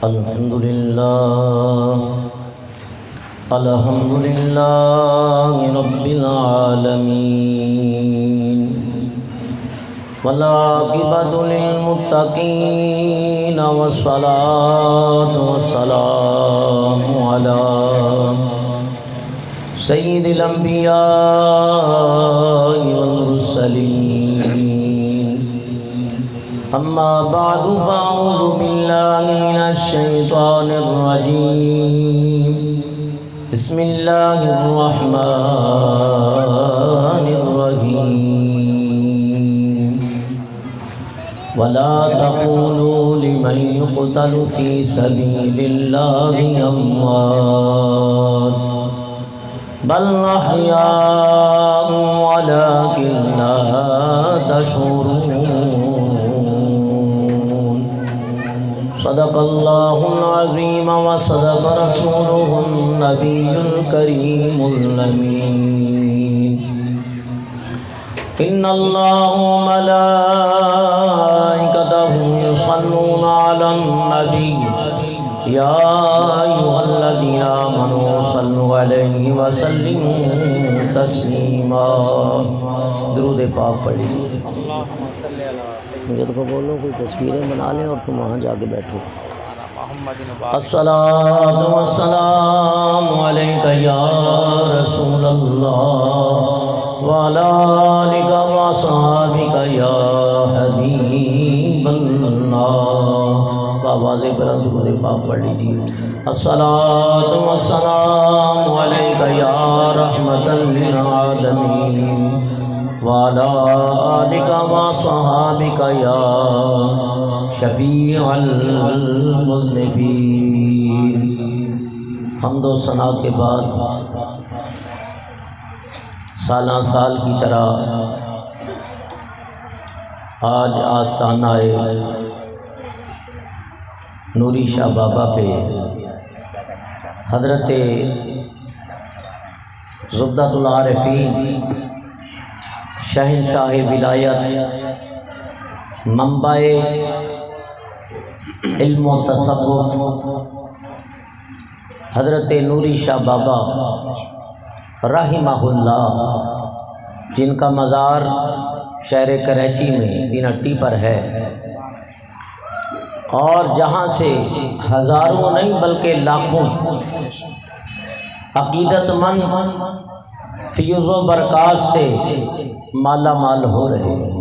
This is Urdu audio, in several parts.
الحمدللہ رب العالمین والعاقبۃ للمتقین والصلاۃ والسلام علی سید الانبیاء والمرسلین اما بعد فاعوذ باللہ من الشیطان الرجیم بسم اللہ الرحمن الرحیم ولا تقولوا لمن يقتل في سبيل الله أموات بل أحياء ولكن لا تشعرون صدق الله العظيم وصدق رسوله النبي الكريم الأمين إن الله وملائكته يصلون على النبي يا أيها الذين آمنوا صلوا عليه وسلموا تسليما درود پاک پڑھ لیجیے. مجھے تو بولو کوئی تصویریں بنا لیں اور تم وہاں جا کے بیٹھو. الصلاۃ والسلام علیک یا رسول اللہ وعلی آلک وصحبک یا حبیب اللہ. آواز بلند درود پاک پڑھ لیجیے. الصلاۃ والسلام علیک یا رحمۃ للعالمین وعلی آلک وصحبک یا شفیع المذنبین. حمد و ثنا کے بعد سالہ سال کی طرح آج آستانہ نوری شاہ بابا پہ حضرت زبدۃ العارفین شہنشاہ ولایت منبع علم و تصوف حضرت نوری شاہ بابا رحمہ اللہ، جن کا مزار شہر کراچی میں دینٹی پر ہے، اور جہاں سے ہزاروں نہیں بلکہ لاکھوں عقیدت مند فیض و برکات سے مالا مال ہو رہے ہیں،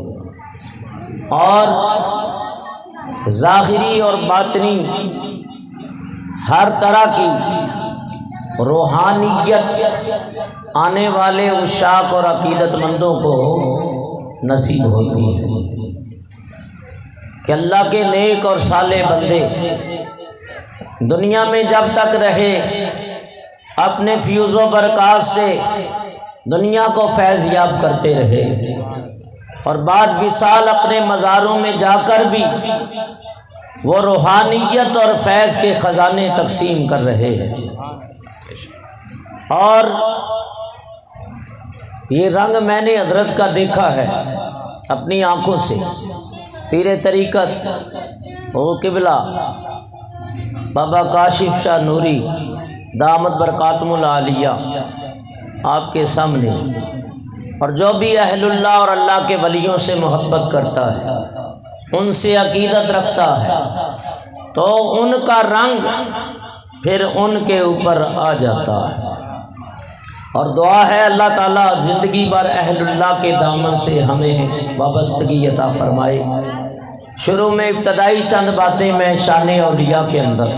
اور ظاہری اور باطنی ہر طرح کی روحانیت آنے والے عشاق اور عقیدت مندوں کو نصیب ہوتی ہے کہ اللہ کے نیک اور صالح بندے دنیا میں جب تک رہے اپنے فیض و برکات سے دنیا کو فیض یاب کرتے رہے، اور بعد وصال اپنے مزاروں میں جا کر بھی وہ روحانیت اور فیض کے خزانے تقسیم کر رہے ہیں. اور یہ رنگ میں نے حضرت کا دیکھا ہے اپنی آنکھوں سے. پیر طریقت او قبلہ بابا کاشف شاہ نوری دامت برکاتم العالیہ آپ کے سامنے، اور جو بھی اہل اللہ اور اللہ کے ولیوں سے محبت کرتا ہے، ان سے عقیدت رکھتا ہے، تو ان کا رنگ پھر ان کے اوپر آ جاتا ہے. اور دعا ہے اللہ تعالیٰ زندگی بھر اہل اللہ کے دامن سے ہمیں وابستگی عطا فرمائے. شروع میں ابتدائی چند باتیں میں شان اولیاء کے اندر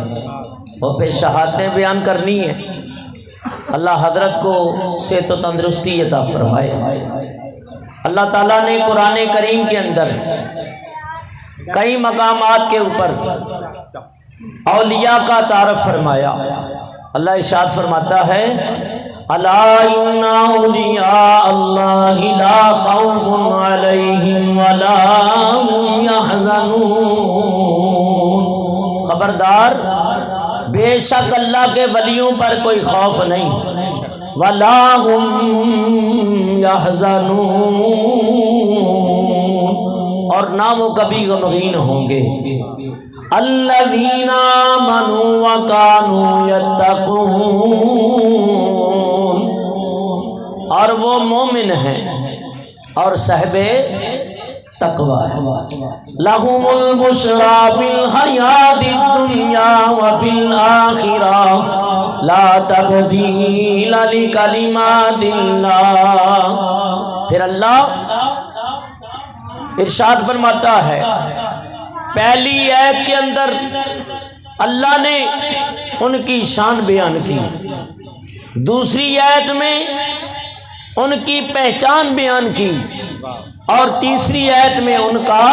وہ پہ شہادتیں بیان کرنی ہے. اللہ حضرت کو صحت و تندرستی عطا فرمائے. اللہ تعالیٰ نے قرآن کریم کے اندر کئی مقامات کے اوپر اولیاء کا تعارف فرمایا. اللہ ارشاد فرماتا ہے الا ان اولیاء اللہ لا خوف علیہم ولا هم يحزنون. خبردار، بے شک اللہ کے ولیوں پر کوئی خوف نہیں، ولا هم يحزنون، اور نہ وہ کبھی غمگین ہوں گے. الذین آمنوا وکانوا یتقون، اور وہ مومن ہیں اور صاحب تقوی ہے۔ لہم البشریٰ فی الحیاۃ الدنیا وفی الآخرہ لا تبدیل لکلمات اللہ۔ پھر اللہ ارشاد فرماتا ہے، پہلی آیت کے اندر اللہ نے ان کی شان بیان کی، دوسری آیت میں ان کی پہچان بیان کی، اور تیسری آیت میں ان کا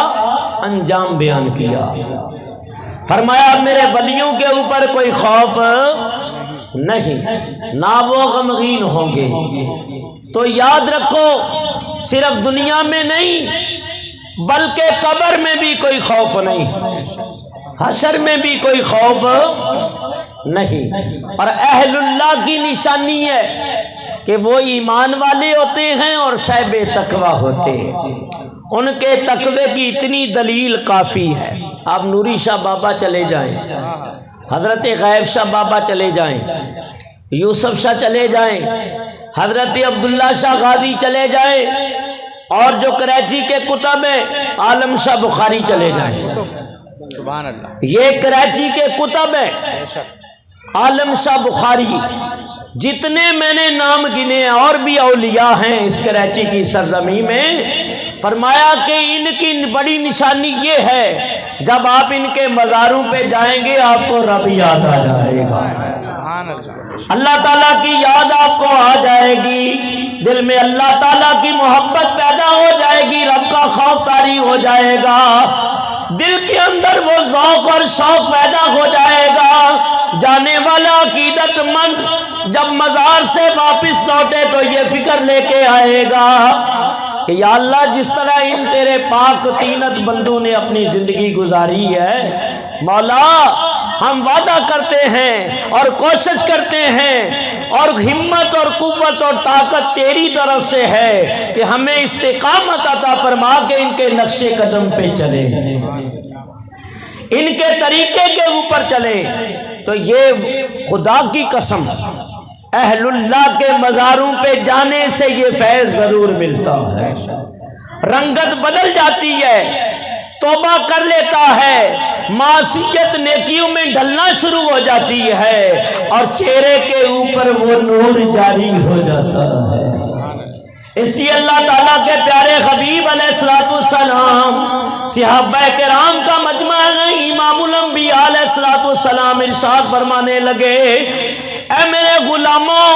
انجام بیان کیا۔ فرمایا میرے ولیوں کے اوپر کوئی خوف نہیں، نہ وہ غمگین ہوں گے۔ تو یاد رکھو، صرف دنیا میں نہیں بلکہ قبر میں بھی کوئی خوف نہیں، حشر میں بھی کوئی خوف نہیں۔ اور اہل اللہ کی نشانی ہے کہ وہ ایمان والے ہوتے ہیں اور صاحب تقوی ہوتے ہیں، ان کے تقوی کی اتنی دلیل کافی ہے۔ آپ نوری شاہ بابا چلے جائیں، حضرت غیب شاہ بابا چلے جائیں، یوسف شاہ چلے جائیں، حضرت عبداللہ شاہ غازی چلے جائیں، اور جو کراچی کے کتب ہیں عالم شاہ بخاری چلے جائیں۔ سبحان اللہ، یہ کراچی کے کتب ہیں، عالم شاہ بخاری، جتنے میں نے نام گنے، اور بھی اولیاء ہیں اس کراچی کی سرزمین میں۔ فرمایا کہ ان کی بڑی نشانی یہ ہے، جب آپ ان کے مزاروں پہ جائیں گے آپ کو رب یاد آ جائے گا، اللہ تعالیٰ کی یاد آپ کو آ جائے گی، دل میں اللہ تعالیٰ کی محبت پیدا ہو جائے گی، رب کا خوف طاری ہو جائے گا، دل کے اندر وہ ذوق اور شوق پیدا ہو جائے گا۔ جانے والا عقیدت مند جب مزار سے واپس لوٹے تو یہ فکر لے کے آئے گا کہ یا اللہ جس طرح ان تیرے پاک تینت بندوں نے اپنی زندگی گزاری ہے، مولا ہم وعدہ کرتے ہیں اور کوشش کرتے ہیں اور ہمت اور قوت اور طاقت تیری طرف سے ہے کہ ہمیں استقامت عطا فرما کے ان کے نقش قدم پہ چلے، ان کے طریقے کے اوپر چلے۔ تو یہ خدا کی قسم اہل اللہ کے مزاروں پہ جانے سے یہ فیض ضرور ملتا ہے، رنگت بدل جاتی ہے، توبہ کر لیتا ہے، معصیت نیکیوں میں ڈھلنا شروع ہو جاتی ہے، اور چہرے کے اوپر وہ نور جاری ہو جاتا ہے۔ اسی اللہ تعالیٰ کے پیارے حبیب علیہ السلام صحابہ کرام کا مجمع ہے، امام الانبیاء علیہ السلام ارشاد فرمانے لگے، اے میرے غلاموں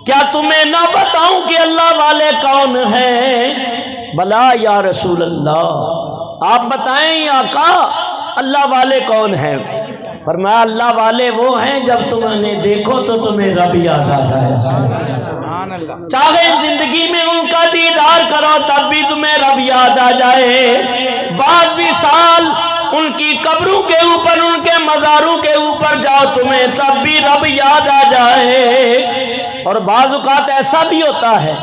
کیا تمہیں نہ بتاؤں کہ اللہ والے کون ہیں؟ بلا یا رسول اللہ، آپ بتائیں یا آقا اللہ والے کون ہیں؟ فرمایا اللہ والے وہ ہیں جب تم انہیں دیکھو تو تمہیں رب یاد آ جائے، چاہے زندگی میں ان کا دیدار کرو تب بھی تمہیں رب یاد آ جائے، بعد بھی سال ان کی قبروں کے اوپر ان کے مزاروں کے اوپر جاؤ تمہیں تب بھی رب یاد آ جائے۔ اور بعض اوقات ایسا بھی ہوتا ہے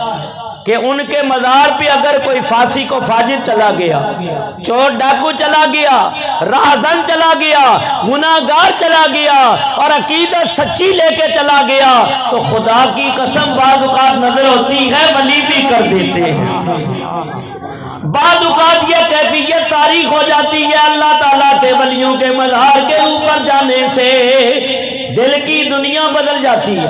کہ ان کے مزار پہ اگر کوئی فاسق و فاجر چلا گیا، چور ڈاکو چلا گیا، راہزن چلا گیا، گناہگار چلا گیا، اور عقیدت سچی لے کے چلا گیا، تو خدا کی قسم بعض اوقات نظر ہوتی ہے ولی بھی کر دیتے ہیں۔ بعض اوقات یہ کیفیت تاریخ ہو جاتی ہے اللہ تعالیٰ کے ولیوں کے مزار کے اوپر جانے سے، دل کی دنیا بدل جاتی ہے،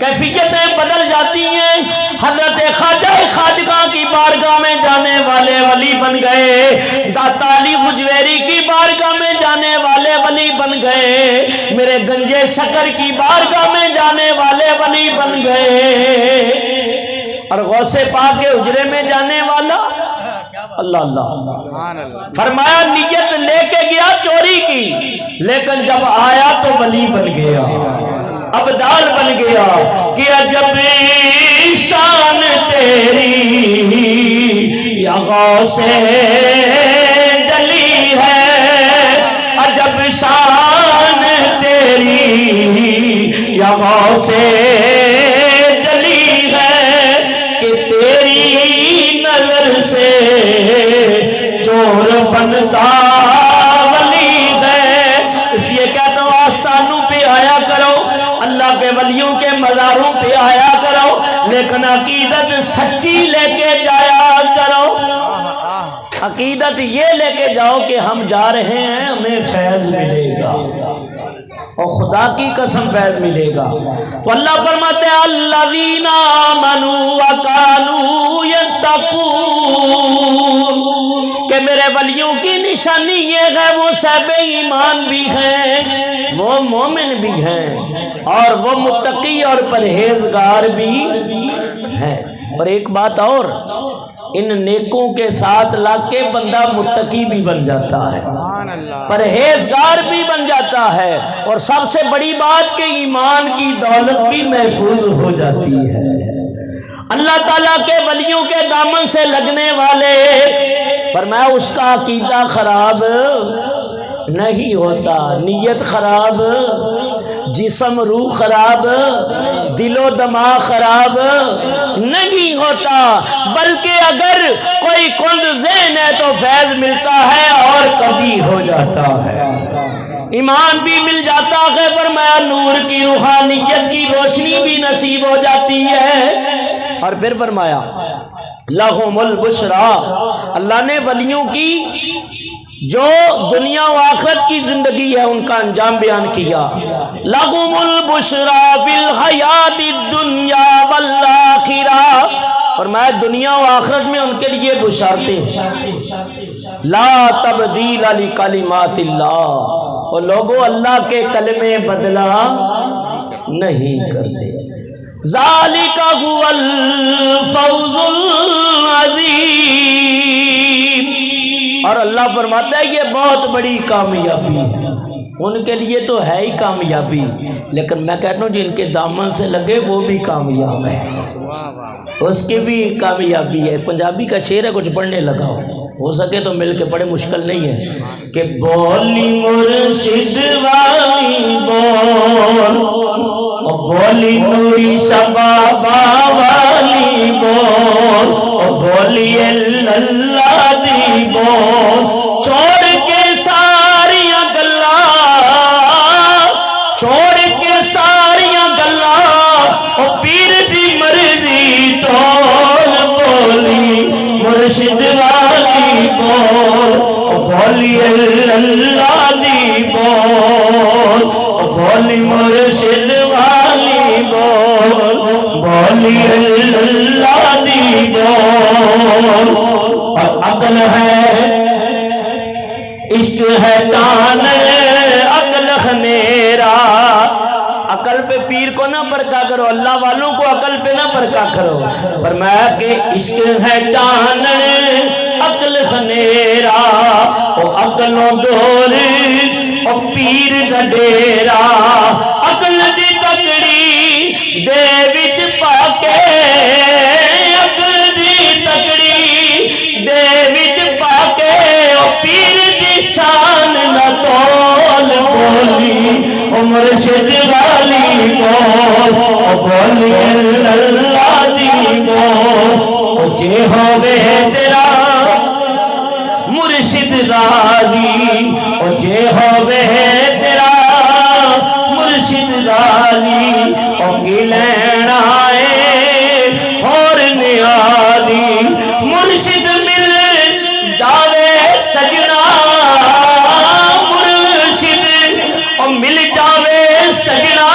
کیفیتیں بدل جاتی ہیں۔ حضرت خواجہ خواجگاں کی بارگاہ میں جانے والے ولی بن گئے، داتا علی حجویری کی بارگاہ میں جانے والے ولی بن گئے، میرے گنجے شکر کی بارگاہ میں جانے والے ولی بن گئے، اور غوث پاک کے حجرے میں جانے والا اللہ اللہ۔ فرمایا نیت لے کے گیا چوری کی، لیکن جب آیا تو ولی بن گیا، ابدال بن گیا کہ عجب شان تیری یا غوث جلی ہے، عجب شان تیری یا غوث جلی ہے کہ تیری نظر سے چور بنتا ولی لیکن عقیدت سچی لے کے جایا کرو. عقیدت یہ لے کے جاؤ کہ ہم جا رہے ہیں ہمیں فیض ملے گا اور خدا کی قسم فیض ملے گا. تو اللہ فرماتے ہیں الذین آمنوا وکانوا یتقون کہ میرے ولیوں کی نشانی یہ ہے وہ صاحب ایمان بھی ہیں, وہ مومن بھی ہیں اور وہ متقی اور پرہیزگار بھی ہیں. اور ایک بات اور, ان نیکوں کے ساتھ لگ کے بندہ متقی بھی بن جاتا ہے, پرہیزگار بھی بن جاتا ہے, اور سب سے بڑی بات کہ ایمان کی دولت بھی محفوظ ہو جاتی ہے. اللہ تعالیٰ کے ولیوں کے دامن سے لگنے والے فرمایا اس کا عقیدہ خراب نہیں ہوتا, نیت خراب, جسم روح خراب, دل و دماغ خراب نہیں ہوتا, بلکہ اگر کوئی کند ذہن ہے تو فیض ملتا ہے اور کبھی ہو جاتا ہے, ایمان بھی مل جاتا ہے. فرمایا نور کی روحانیت کی روشنی بھی نصیب ہو جاتی ہے. اور پھر فرمایا لہم البشرا, اللہ نے ولیوں کی جو دنیا و آخرت کی زندگی ہے ان کا انجام بیان کیا. لہم البشرا فی الحیات الدنیا والآخرہ, فرمایا دنیا و آخرت میں ان کے لیے بشارتیں ہیں. لا تبدیل لکلمات اللہ, اور لوگوں اللہ کے کلمے بدلا نہیں کرتے. ذالک هو الفوز العظیم, اور اللہ فرماتا ہے یہ بہت بڑی کامیابی ہے. ان کے لیے تو ہے ہی کامیابی, لیکن میں کہتا ہوں جن کے دامن سے لگے وہ بھی کامیاب ہے, اس کی بھی کامیابی ہے. پنجابی کا شعر ہے, کچھ پڑھنے لگا ہو سکے تو مل کے پڑھے, مشکل نہیں ہے. کہ بولی مرشد والی بول, بولی نوری شبابا والی بول, بولی اللہ دی بول, چھوڑ کے ساریاں گلا, چھوڑ کے ساریاں گلا, او پیر دی مرضی ٹول, بولی مرشد والی بول, بولی اللہ دی بول, بولی مرشد والی بول, بولی اللہ دی بول. اور عقل ہے عشق ہے چاند عقل خنیرا, عقل پہ پیر کو نہ پرکھا کرو, اللہ والوں کو عقل پہ نہ پرکھا کرو. فرمایا کہ عشق ہے چاند عقل خنیرا, او عقلوں دور او پیر دا ڈیرا, عقل دی تکڑی دے وچ پا کے, عقل دی تکڑی دے وچ پا کے, او پیر دی شان نہ تول, بولی او مرشد والی بول, او بولی اللہ دی بول. او جے ہووے تیرا مرشد راضی, او جے ہووے تیرا مرشد راضی, او کی لینا ہے اور نیازی. مرشد مل جاوے سجنا, مرشد او مل جاوے سجنا.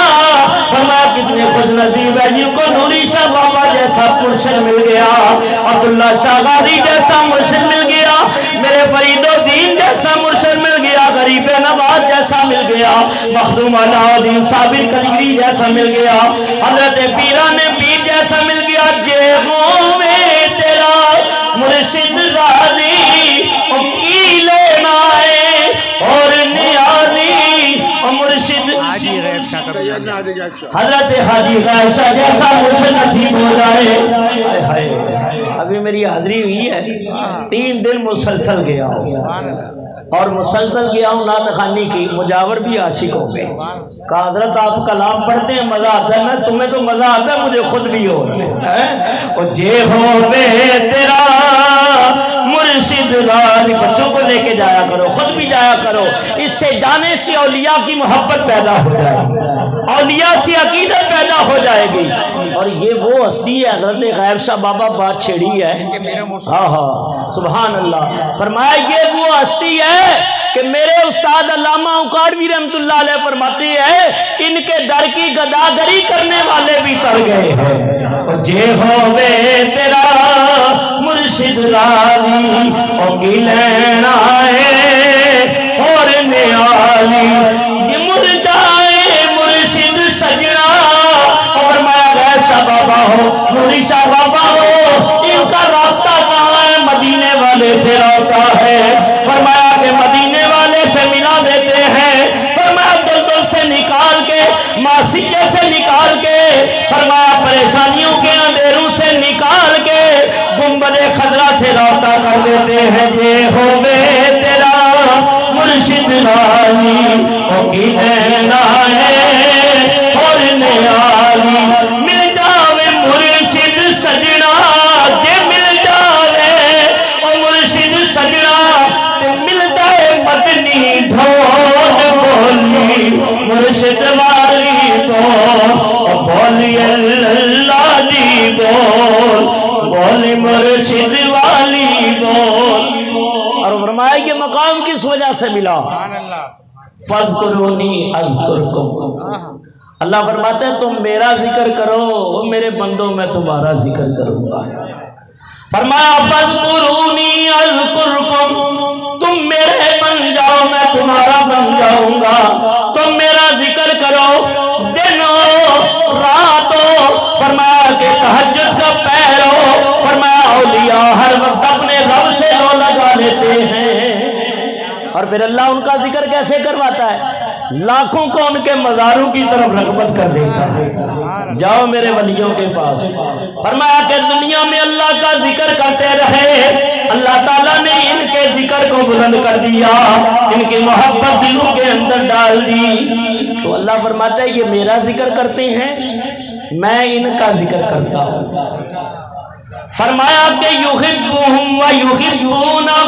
فرمایا کتنے خوش نصیب ہے جن کو نوری شاہ بابا جیسا مرشد مل گیا, عبداللہ شاہ غازی جیسا مرشد مل گیا, میرے فرید الدین جیسا مرشد مل گیا, غریب نواز جیسا مل گیا, مخدوم علاؤدین صابر کشمیری جیسا مل گیا, حضرت پیران پیر جیسا مل گیا. جے ہووے تیرا مرشد راضی, او کی لینا ہے اور نیازی, او مرشد حضرت حاجی غائب شاہ جیسا مرشد نصیب ہو جائے. ابھی میری حاضری ہوئی ہے, 3 دن مسلسل گیا ہوں, اور مسلسل گیا ہوں نعت خوانی کی. مجاور بھی عاشق ہو گئے, کہا حضرت آپ کلام پڑھتے ہیں مزہ آتا ہے, میں تمہیں تو مزہ آتا ہے, مجھے خود بھی ہو رہا ہے. اور جے ہووے تیرا مرشد راضی, بچوں کو لے کے جایا کرو, خود بھی جایا کرو, اس سے جانے سے اولیاء کی محبت پیدا ہو جائے. اولیاء سے عقیدت پیدا ہو جائے گی. اور یہ وہ ہستی ہے حضرت غائب شاہ بابا بات چھیڑی ہے. ہاں ہاں سبحان اللہ. فرمایا یہ وہ ہستی ہے کہ میرے استاد علامہ اوکاڑوی رحمۃ اللہ علیہ فرماتے ہیں ان کے در کی گداگری کرنے والے بھی تر گئے ہیں. جے ہووے تیرا مرشد رالی او کی لینا ہے اور نیالی یہ مر جائے مرشد سجنا. اور میں غیر شاہ بابا ہو نوری شاہ بابا ہو ان کا رابطہ کہاں ہے؟ مدینے والے سے رابطہ ہے. فرمایا کہ مدینے والے سے ملا دیتے ہیں. فرمایا دلدل سے نکال کے معصیت سے نکال کے فرمایا پریشانیوں کے اندھیروں سے نکال کے گنبد خضرا سے رابطہ کر دیتے ہیں. یہ ہووے تیرا مرشد رالی او کی لینا ہے اور نیالی مل جاوے مرشد سجنا. جے مل جاوے او مرشد سجنا تے ملتا ہے مدنی ڈھول بولی مرشد والی بول بولی اللہ دی بول بولی مرشد والی بول. اور فرمایا کہ مقام کس وجہ سے ملا؟ فَاذْكُرُونِي أَذْكُرْكُمْ. اللہ فرماتے ہیں تم میرا ذکر کرو میرے بندوں میں تمہارا ذکر کروں گا. فرمایا فَاذْكُرُونِي أَذْكُرْكُمْ تم میرے بن جاؤ میں تمہارا بن جاؤں گا. تم میرا ذکر کرو دن ہو رات ہو. فرمایا کہ تہجد کا پہر ہو. فرمایا اولیاء ہر وقت اپنے رب سے لو لگا لیتے ہیں. اور پھر اللہ ان کا ذکر کیسے کرواتا ہے؟ لاکھوں کو ان کے مزاروں کی طرف رغبت کر دیتا ہے. جاؤ میرے ولیوں کے پاس. فرمایا کہ دنیا میں اللہ کا ذکر کرتے رہے. اللہ تعالیٰ نے ان کے ذکر کو بلند کر دیا ان کی محبت دلوں کے اندر ڈال دی. تو اللہ فرماتا ہے یہ میرا ذکر کرتے ہیں میں ان کا ذکر کرتا ہوں. فرمایا کہ یحبہم و یحبونہ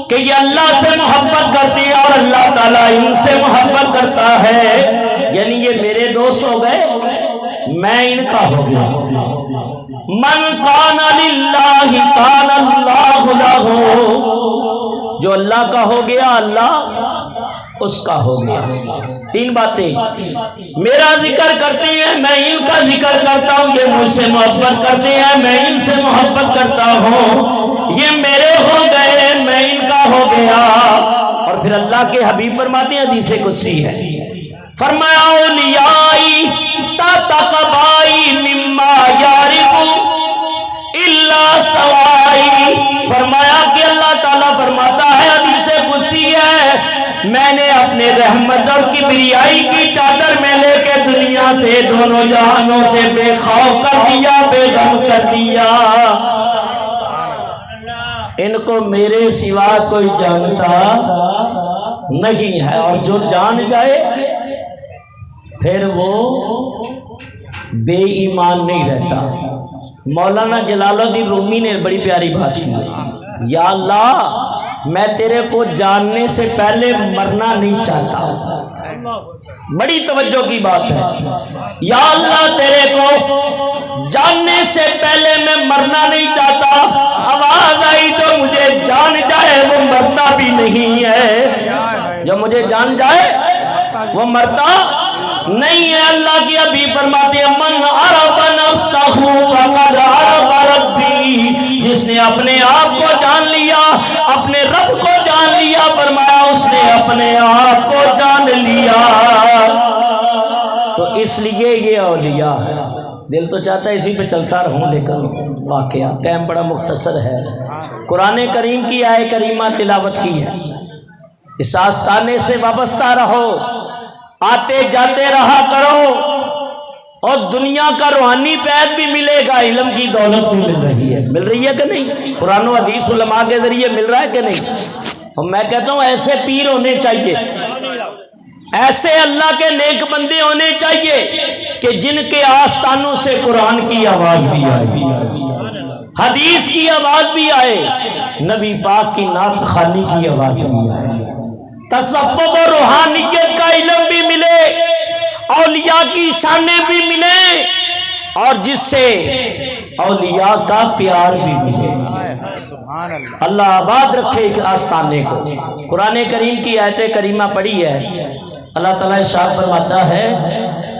کہ یہ اللہ سے محبت کرتی ہے اور اللہ تعالیٰ ان سے محبت کرتا ہے. یعنی یہ میرے دوست ہو گئے میں ان کا ہو گیا. من کان للہ کان اللہ لہ. جو اللہ کا ہو گیا اللہ اس کا ہو گیا. تین باتیں میرا ذکر کرتے ہیں میں ان کا ذکر کرتا ہوں. یہ مجھ سے محبت کرتے ہیں میں ان سے محبت کرتا ہوں. یہ میرے ہو گئے میں ان کا ہو گیا. اور پھر اللہ کے حبیب فرماتے ہیں حدیث قدسی ہے. فرمایا اولیائی تا تقبائی مما یاربو الا سوائی. فرمایا کہ اللہ تعالیٰ فرماتا ہے حدیث قدسی ہے میں نے اپنے رحمت اور کبریائی کی چادر میں لے کے دنیا سے دونوں جہانوں سے بے خوف کر دیا بے غم کر دیا. ان کو میرے سوا کوئی جانتا نہیں ہے. اور جو جان جائے پھر وہ بے ایمان نہیں رہتا. مولانا جلال الدین رومی نے بڑی پیاری بات کی. یا اللہ میں تیرے کو جاننے سے پہلے مرنا نہیں چاہتا. بڑی توجہ کی بات ہے. یا اللہ تیرے کو جاننے سے پہلے میں مرنا نہیں چاہتا. آواز آئی جو مجھے جان جائے وہ مرتا بھی نہیں ہے. جو مجھے جان جائے وہ مرتا نہیں ہے. اللہ کی حبیب فرماتے ہیں من عرف نفسہ فقد عرف ربی. جس نے اپنے آپ کو جان لیا اپنے رب کو جان لیا فرمایا اس نے اپنے آپ کو جان لیا. تو اس لیے یہ اولیاء ہے. دل تو چاہتا ہے اسی پہ چلتا رہوں لیکن واقعہ ٹائم بڑا مختصر ہے. قرآن کریم کی آیت کریمہ تلاوت کی ہے. اس آستانے سے وابستہ رہو آتے جاتے رہا کرو اور دنیا کا روحانی فیض بھی ملے گا. علم کی دولت بھی مل رہی ہے کہ نہیں؟ قرآن و حدیث علماء کے ذریعے مل رہا ہے کہ نہیں؟ اور میں کہتا ہوں ایسے پیر ہونے چاہیے ایسے اللہ کے نیک بندے ہونے چاہیے کہ جن کے آستانوں سے قرآن کی آواز بھی آئے حدیث کی آواز بھی آئے نبی پاک کی نعت خوانی کی آواز بھی آئے تصوف و روحانیت کا علم بھی ملے اولیاء کی شانیں بھی ملیں اور جس سے اولیاء کا پیار بھی ملے. سبحان اللہ. اللہ آباد رکھے ایک آستانے کو. قرآن کریم کی آیت کریمہ پڑھی ہے. اللہ تعالیٰ ارشاد فرماتا ہے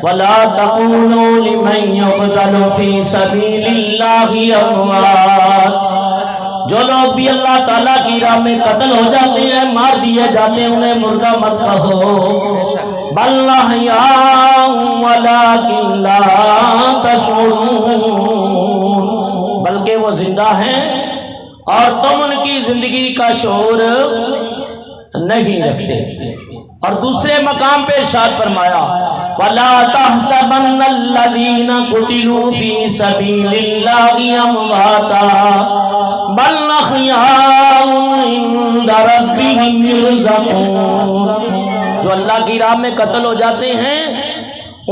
وَلَا تَقُولُوا لِمَن يُقْتَلُ فِي سَبِيلِ اللَّهِ أَمْوَاتٌ. جو لوگ بھی اللہ تعالیٰ کی راہ میں قتل ہو جاتے ہیں، مار دیے جاتے ہیں، انہیں مردہ مت کہو. بَلْ أَحْيَاءٌ وَلَٰكِن لَّا تَشْعُرُونَ. بلکہ وہ زندہ ہیں اور تم ان کی زندگی کا شعور نہیں رکھتے. اور دوسرے مقام پہ ارشاد فرمایا وَلَا تَحْسَبَنَّ الَّذِينَ قُتِلُوا فِي سَبِيلِ اللَّهِ أَمْوَاتًا بَلْ أَحْيَاءٌ عِندَ رَبِّهِمْ يُرْزَقُونَ. جو اللہ کی راہ میں قتل ہو جاتے ہیں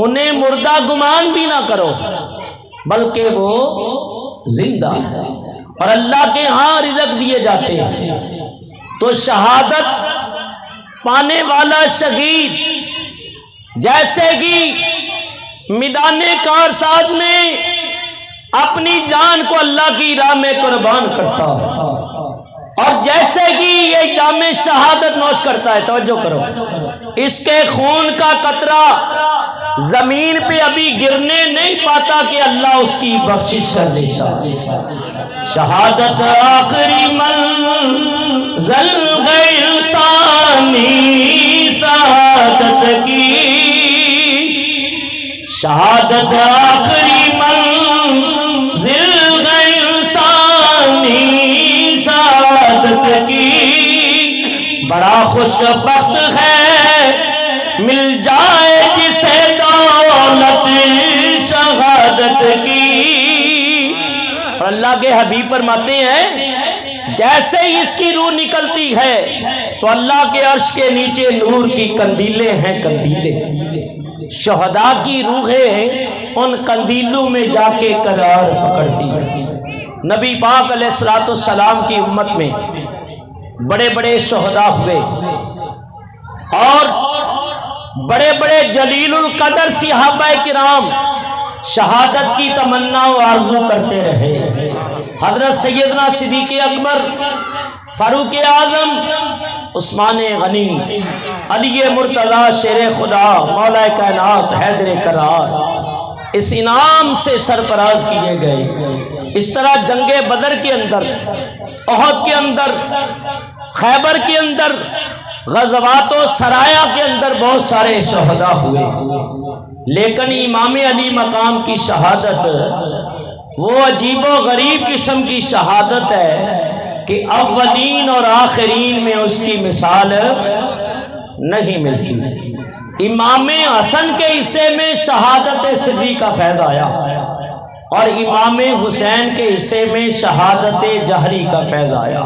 انہیں مردہ گمان بھی نہ کرو، بلکہ وہ زندہ ہے اور اللہ کے ہاں رزق دیے جاتے ہیں. تو شہادت پانے والا شہید جیسے کہ میدان کارساز میں اپنی جان کو اللہ کی راہ میں قربان کرتا ہے اور جیسے کہ یہ جام شہادت نوش کرتا ہے، توجہ کرو، اس کے خون کا قطرہ زمین پہ ابھی گرنے نہیں پاتا کہ اللہ اس کی بخشش کر دیتا. شہادت آخری منزل گئی انسانی سعادت کی. شہادت آخری منزل گئی انسانی سعادت کی. بڑا خوش بخت ہے مل جائے جسے دولت شہادت کی. اور اللہ کے حبیب فرماتے ہیں جیسے ہی اس کی روح نکلتی ہے تو اللہ کے عرش کے نیچے نور کی قندیلیں ہیں، قندیلیں. شہداء کی روحیں ان قندیلوں میں جا کے قرار پکڑتی ہیں. نبی پاک علیہ الصلوۃ والسلام کی امت میں بڑے بڑے شہداء ہوئے اور بڑے بڑے جلیل القدر صحابہ کرام شہادت کی تمنا و آرزو کرتے رہے. حضرت سیدنا صدیق اکبر، فاروق اعظم، عثمان غنی، علی مرتضیٰ شیر خدا، مولا کائنات حیدر کرار اس انعام سے سرفراز کیے گئے. اس طرح جنگ بدر کے اندر، احد کے اندر، خیبر کے اندر، غزوات و سرایا کے اندر بہت سارے شہداء ہوئے، لیکن امام علی مقام کی شہادت وہ عجیب و غریب قسم کی شہادت ہے کہ اولین اور آخرین میں اس کی مثال نہیں ملتی. امام حسن کے حصے میں شہادت سری کا فیض آیا اور امام حسین کے حصے میں شہادت جہری کا فیض آیا.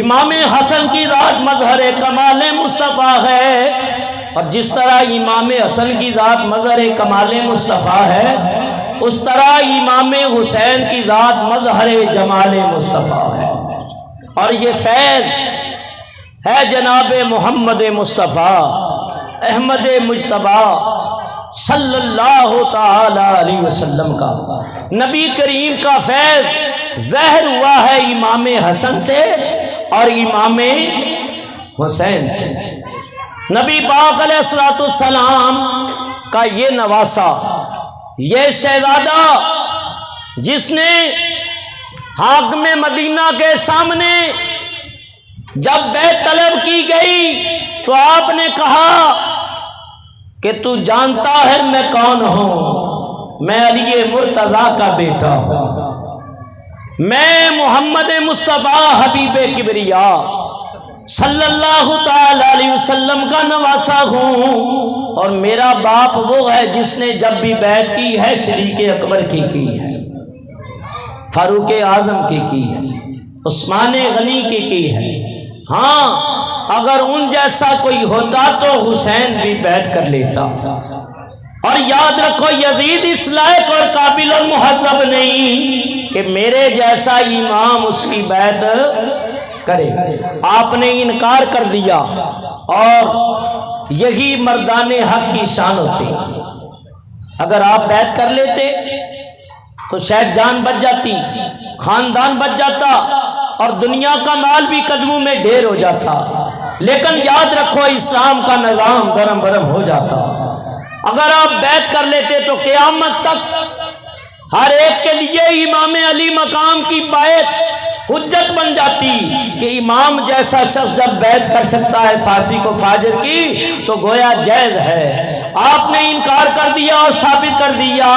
امام حسن کی ذات مظہر کمال مصطفیٰ ہے اور جس طرح امام حسن کی ذات مظہر کمال مصطفیٰ ہے اس طرح امام حسین کی ذات مظہر جمال مصطفیٰ ہے. اور یہ فیض ہے جناب محمد مصطفیٰ احمد مجتبیٰ صلی اللہ تعالی علیہ وسلم کا. نبی کریم کا فیض ظاہر ہوا ہے امام حسن سے اور امام حسین سے. نبی پاک علیہ الصلوۃ والسلام کا یہ نواسا، یہ شہزادہ جس نے حاکم مدینہ کے سامنے جب بیعت طلب کی گئی تو آپ نے کہا کہ تو جانتا ہے میں کون ہوں؟ میں علی مرتضیٰ کا بیٹا ہوں، میں محمد مصطفیٰ حبیب کبریا صلی اللہ تعالی علیہ وسلم کا نواسا ہوں، اور میرا باپ وہ ہے جس نے جب بھی بیعت کی ہے صدیق اکبر کی ہے، فاروق اعظم کی ہے، عثمان غنی کی ہے. ہاں اگر ان جیسا کوئی ہوتا تو حسین بھی بیعت کر لیتا. اور یاد رکھو یزید اس لائق اور قابل اور مہذب نہیں کہ میرے جیسا امام اس کی بیعت کرے. آپ نے انکار کر دیا اور یہی مردان حق کی شان ہوتی. اگر آپ بیعت کر لیتے تو شاید جان بچ جاتی، خاندان بچ جاتا اور دنیا کا مال بھی قدموں میں ڈھیر ہو جاتا. لیکن یاد رکھو اسلام کا نظام درم برم ہو جاتا. اگر آپ بیعت کر لیتے تو قیامت تک ہر ایک کے لیے امام علی مقام کی بیعت حجت بن جاتی کہ امام جیسا شخص جب بیعت کر سکتا ہے فاسق کو فاجر کی تو گویا جائز ہے. آپ نے انکار کر دیا اور ثابت کر دیا.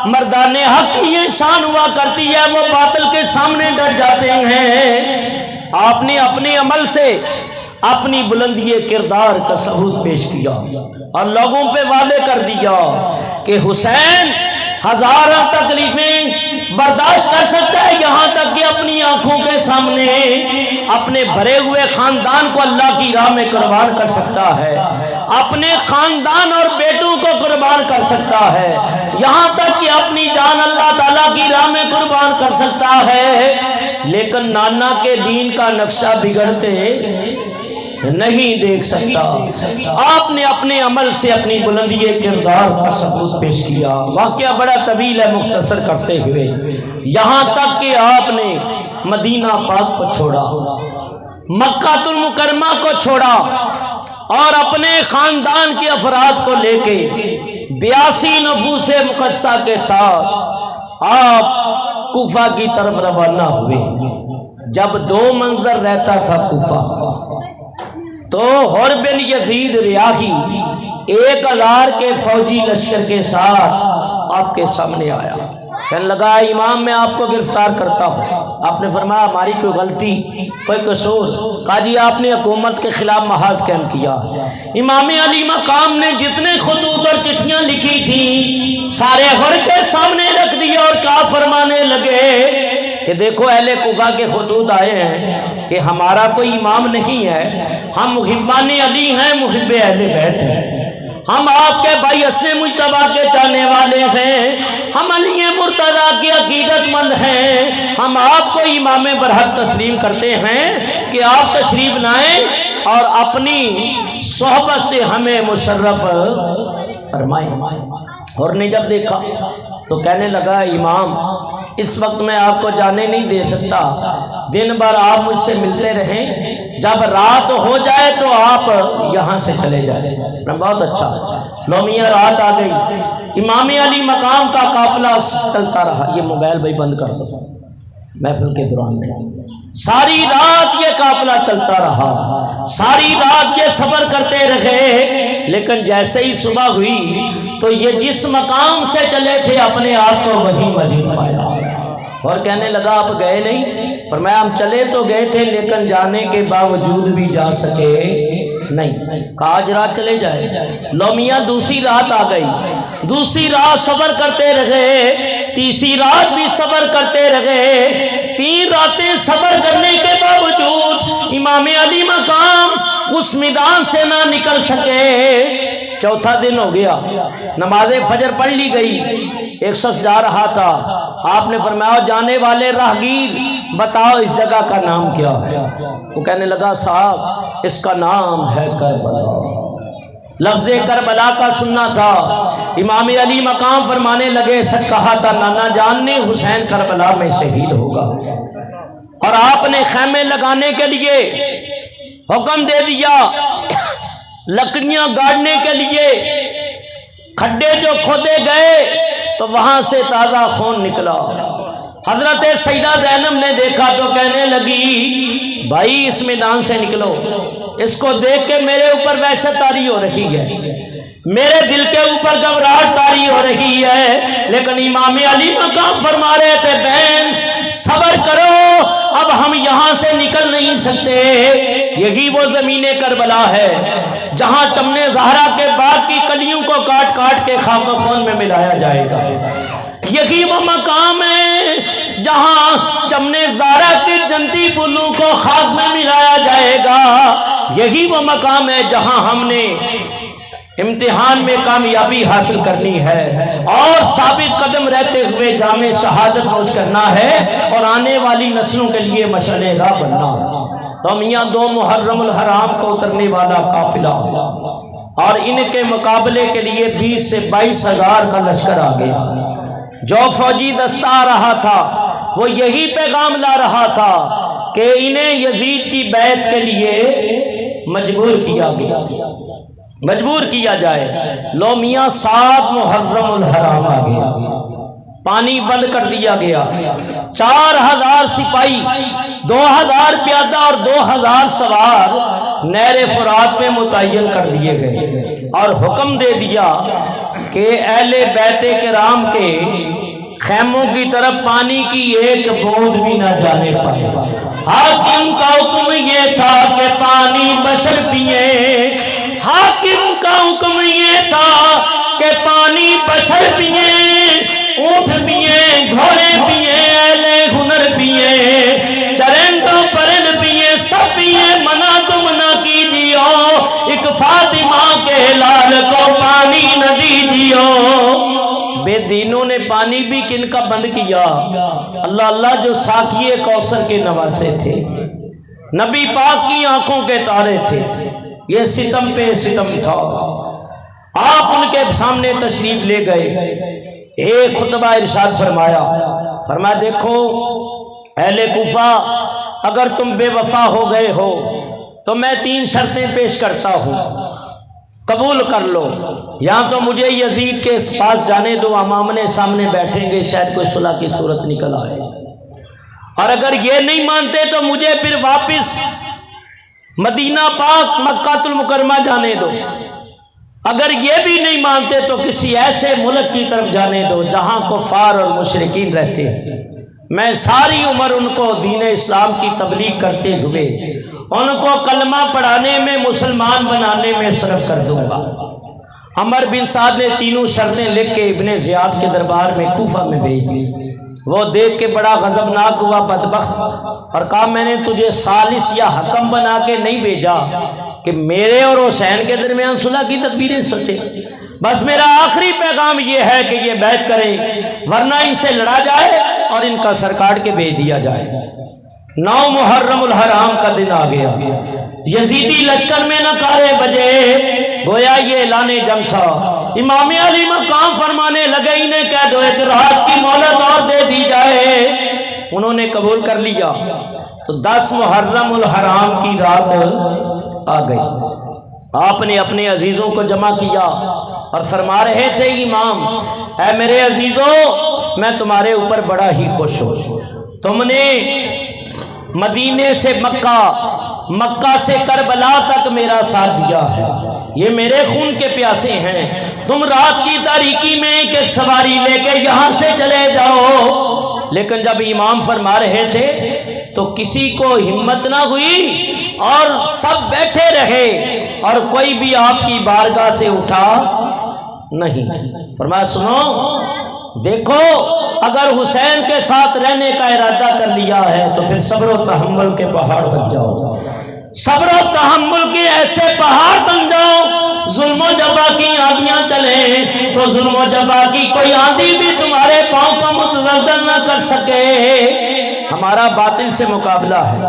مردان حق کی یہ شان ہوا کرتی ہے، وہ باطل کے سامنے ڈٹ جاتے ہیں. آپ نے اپنے عمل سے اپنی بلندی کردار کا ثبوت پیش کیا اور لوگوں پہ واضح کر دیا کہ حسین ہزاروں تکلیفیں برداشت کر سکتا ہے، یہاں تک کہ اپنی آنکھوں کے سامنے اپنے بھرے ہوئے خاندان کو اللہ کی راہ میں قربان کر سکتا ہے، اپنے خاندان اور بیٹوں کو قربان کر سکتا ہے، یہاں تک کہ اپنی جان اللہ تعالیٰ کی راہ میں قربان کر سکتا ہے. لیکن نانا کے دین کا نقشہ بگڑتے نہیں دیکھ سکتا. آپ نے اپنے عمل سے اپنی بلندی کردار کا ثبوت پیش کیا. واقعہ بڑا طویل ہے، مختصر کرتے ہوئے یہاں تک کہ آپ نے مدینہ پاک کو چھوڑا، مکہ المکرمہ کو چھوڑا اور اپنے خاندان کے افراد کو لے کے 82 نفوس مقدسہ کے ساتھ آپ کوفہ کی طرف روانہ ہوئے. جب 2 منظر رہتا تھا کوفہ تو حر بن یزید ریاحی 1000 کے فوجی لشکر کے ساتھ آپ کے سامنے آیا. کہنے لگا امام میں آپ کو گرفتار کرتا ہوں. آپ نے فرمایا ہماری کوئی غلطی کوئی قصور؟ کہا جی آپ نے حکومت کے خلاف محاذ قائم کیا. امام علی مقام نے جتنے خطوط اور چٹھیاں لکھی تھیں سارے حر کے سامنے رکھ دیا اور کہا فرمانے لگے کہ دیکھو اہل کوفہ کے خطوط آئے ہیں کہ ہمارا کوئی امام نہیں ہے، ہم محبان علی ہیں، محب اہل بیت ہیں، ہم آپ کے بھائی حسن مجتبیٰ کے چاہنے والے ہیں، ہم علی مرتضیٰ کے عقیدت مند ہیں، ہم آپ کو امام برحق تسلیم کرتے ہیں کہ آپ تشریف لائیں اور اپنی صحبت سے ہمیں مشرف فرمائیں. اور نے جب دیکھا تو کہنے لگا امام اس وقت میں آپ کو جانے نہیں دے سکتا، دن بھر آپ مجھ سے ملتے رہیں، جب رات ہو جائے تو آپ یہاں سے چلے جائیں. بہت اچھا. لومیہ رات آ گئی، امام علی مقام کا قافلہ چلتا رہا. یہ موبائل بھائی بند کر دو محفل کے دوران میں. ساری رات یہ قافلہ چلتا رہا، ساری رات یہ سفر کرتے رہے. لیکن جیسے ہی صبح ہوئی تو یہ جس مقام سے چلے تھے اپنے آپ کو وہی مزید پایا. اور کہنے لگا آپ گئے نہیں؟ فرمایا ہم چلے تو گئے تھے لیکن جانے کے باوجود بھی جا سکے نہیں. کہا آج رات چلے جائے. لومیہ دوسری رات آ گئی، دوسری رات صبر کرتے رہے، تیسری رات بھی صبر کرتے رہے. 3 راتیں صبر کرنے کے باوجود امام علی مقام اس میدان سے نہ نکل سکے. چوتھا دن ہو گیا، نماز فجر پڑھ لی گئی. ایک شخص جا رہا تھا، آپ نے فرمایا جانے والے راہگیر بتاؤ اس جگہ کا نام کیا ہے؟ وہ کہنے لگا صاحب اس کا نام ہے کربلا. لفظ کربلا کا سننا تھا. امام علی مقام فرمانے لگے سچ کہا تھا نانا جان نے، حسین کربلا میں شہید ہوگا. اور آپ نے خیمے لگانے کے لیے حکم دے دیا، لکڑیاں گاڑنے کے لیے کھڈے جو کھودے گئے تو وہاں سے تازہ خون نکلا. حضرت سیدہ زینب نے دیکھا تو کہنے لگی بھائی اس میدان سے نکلو. اس کو دیکھ کے میرے اوپر وحشت طاری ہو رہی ہے، میرے دل کے اوپر گھبراہٹ طاری ہو رہی ہے. لیکن امام علی مقام فرما رہے تھے بہن صبر کرو، اب ہم یہاں سے نکل نہیں سکتے. یہی وہ زمین کربلا ہے جہاں چمنے زہرا کے باغ کی کلیوں کو کاٹ کاٹ کے خاک و خون میں ملایا جائے گا. یہی وہ مقام ہے جہاں چمنے زہرا کے جنتی پھولوں کو خاک میں ملایا جائے گا. یہی وہ مقام ہے جہاں ہم نے امتحان میں کامیابی حاصل کرنی ہے اور ثابت قدم رہتے ہوئے جامع شہادت نوش کرنا ہے اور آنے والی نسلوں کے لیے مشعل راہ بننا ہے. تو میاں دو محرم الحرام کو اترنے والا قافلہ اور ان کے مقابلے کے لیے 20 سے 22 ہزار کا لشکر آ گیا۔ جو فوجی دستہ آ رہا تھا وہ یہی پیغام لا رہا تھا کہ انہیں یزید کی بیعت کے لیے مجبور کیا گیا، مجبور کیا جائے۔ لو میاں 7 محرم الحرام آ گیا، پانی بند کر دیا گیا، 4000 سپاہی، 2000 پیادہ اور 2000 سوار نہر فرات میں متعین کر دیے گئے اور حکم دے دیا کہ اہل بیت کرام کے خیموں کی طرف پانی کی ایک بوند بھی نہ جانے پائے۔ حاکم کا حکم یہ تھا کہ پانی بشر پیے، حاکم کا حکم یہ تھا کہ پانی بشر پیے، اونٹ پیے، گھوڑے پیے، اہل ہنر پیے، چرندوں پرند پیے، سب پیے، منع تم نہ کیجیو، ایک فاطمہ کے لال کو پانی نہ دیجیو۔ بے دینوں نے پانی بھی کن کا بند کیا؟ اللہ اللہ جو ساقی کوثر کے نواسے تھے، نبی پاک کی آنکھوں کے تارے تھے۔ یہ ستم پہ ستم تھا۔ آپ ان کے سامنے تشریف لے گئے، ایک خطبہ ارشاد فرمایا دیکھو اہل کوفہ، اگر تم بے وفا ہو گئے ہو تو میں 3 شرطیں پیش کرتا ہوں، قبول کر لو۔ یا تو مجھے یزید کے پاس جانے دو، ہم آمنے سامنے بیٹھیں گے، شاید کوئی صلح کی صورت نکل آئے، اور اگر یہ نہیں مانتے تو مجھے پھر واپس مدینہ پاک مکہ المکرمہ جانے دو، اگر یہ بھی نہیں مانتے تو کسی ایسے ملک کی طرف جانے دو جہاں کفار اور مشرکین رہتے ہیں، میں ساری عمر ان کو دین اسلام کی تبلیغ کرتے ہوئے ان کو کلمہ پڑھانے میں، مسلمان بنانے میں صرف کر دوں گا۔ عمر بن سعد نے تینوں شرطیں لکھ کے ابن زیاد کے دربار میں کوفہ میں بھیج دی۔ وہ دیکھ کے بڑا غضبناک ہوا بدبخت، اور کہا میں نے تجھے ثالث یا حکم بنا کے نہیں بھیجا کہ میرے اور حسین کے درمیان صلح کی تدبیریں سوچے، بس میرا آخری پیغام یہ ہے کہ یہ بیعت کرے ورنہ ان سے لڑا جائے اور ان کا سر کاٹ کے بھیج دیا جائے۔ 9 محرم الحرام کا دن آ گیا، یزیدی لشکر میں نعرے بجے، گویا یہ اعلان جنگ تھا۔ امام علی مقام فرمانے لگے انہیں کہہ دو ایک رات کی مہلت اور دے دی جائے۔ انہوں نے قبول کر لیا تو 10 محرم الحرام کی رات آ گئی۔ آپ نے اپنے عزیزوں کو جمع کیا اور فرما رہے تھے امام، اے میرے عزیزوں، میں تمہارے اوپر بڑا ہی خوش ہوں، تم نے مدینے سے مکہ، مکہ سے کربلا تک میرا ساتھ دیا ہے، یہ میرے خون کے پیاسے ہیں، تم رات کی تاریکی میں ایک سواری لے کے یہاں سے چلے جاؤ۔ لیکن جب امام فرما رہے تھے تو کسی کو ہمت نہ ہوئی اور سب بیٹھے رہے اور کوئی بھی آپ کی بارگاہ سے اٹھا نہیں۔ فرمایا سنو، دیکھو اگر حسین کے ساتھ رہنے کا ارادہ کر لیا ہے تو پھر صبر و تحمل کے پہاڑ بن جاؤ، صبر و تحمل کے ایسے پہاڑ بن جاؤ، ظلم و جفا کی آندیاں چلیں تو ظلم و جفا کی کوئی آندھی بھی تمہارے پاؤں کو متزلزل نہ کر سکے۔ ہمارا باطل سے مقابلہ ہے،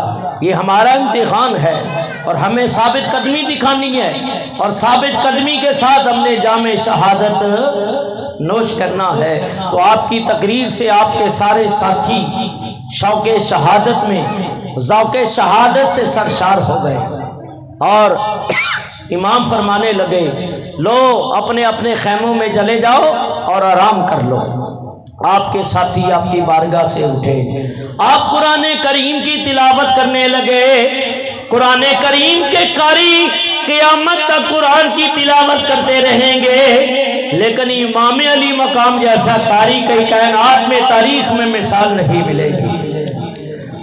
یہ ہمارا امتحان ہے اور ہمیں ثابت قدمی دکھانی ہے، اور ثابت قدمی کے ساتھ ہم نے جام شہادت نوش کرنا ہے۔ تو آپ کی تقریر سے آپ کے سارے ساتھی شوق شہادت میں، ذوق شہادت سے سرشار ہو گئے، اور امام فرمانے لگے لو اپنے اپنے خیموں میں چلے جاؤ اور آرام کر لو۔ آپ کے ساتھی آپ کی بارگاہ سے اٹھے، آپ قرآن کریم کی تلاوت کرنے لگے۔ قرآن کریم کے قاری قیامت تک قرآن کی تلاوت کرتے رہیں گے، لیکن امام علی مقام جیسا قاری کئی کائنات میں تاریخ میں مثال نہیں ملے گی۔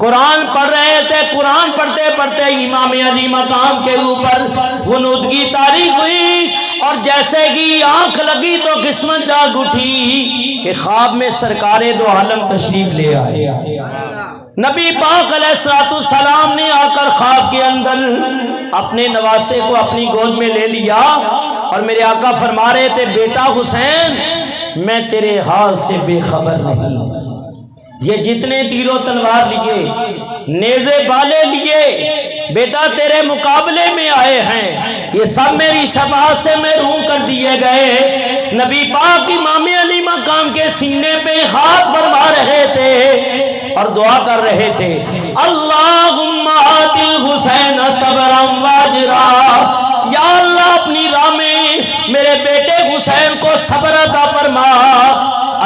قرآن پڑھ رہے تھے، قرآن پڑھتے پڑھتے امام علی مقام کے اوپر غنودگی طاری ہوئی، اور جیسے ہی آنکھ لگی تو قسمت جاگ اٹھی کہ خواب میں سرکار دو عالم تشریف لے آئے۔ نبی پاک علیہ السلام نے آ کر خواب کے اندر اپنے نواسے کو اپنی گود میں لے لیا، اور میرے آقا فرما رہے تھے بیٹا حسین میں تیرے حال سے بے خبر نہیں، یہ جتنے تیر و تلوار لیے، نیزے بالے لیے، بیٹا تیرے مقابلے میں آئے ہیں، یہ سب میری شفاعت سے محروم کر دیے گئے۔ نبی پاک امام علی مقام کے سینے پہ ہاتھ بھروا رہے تھے اور دعا کر رہے تھے، اللہم آتی الحسین صبرا واجرا، یا اللہ اپنی راہ میں میرے بیٹے حسین کو صبر عطا فرما،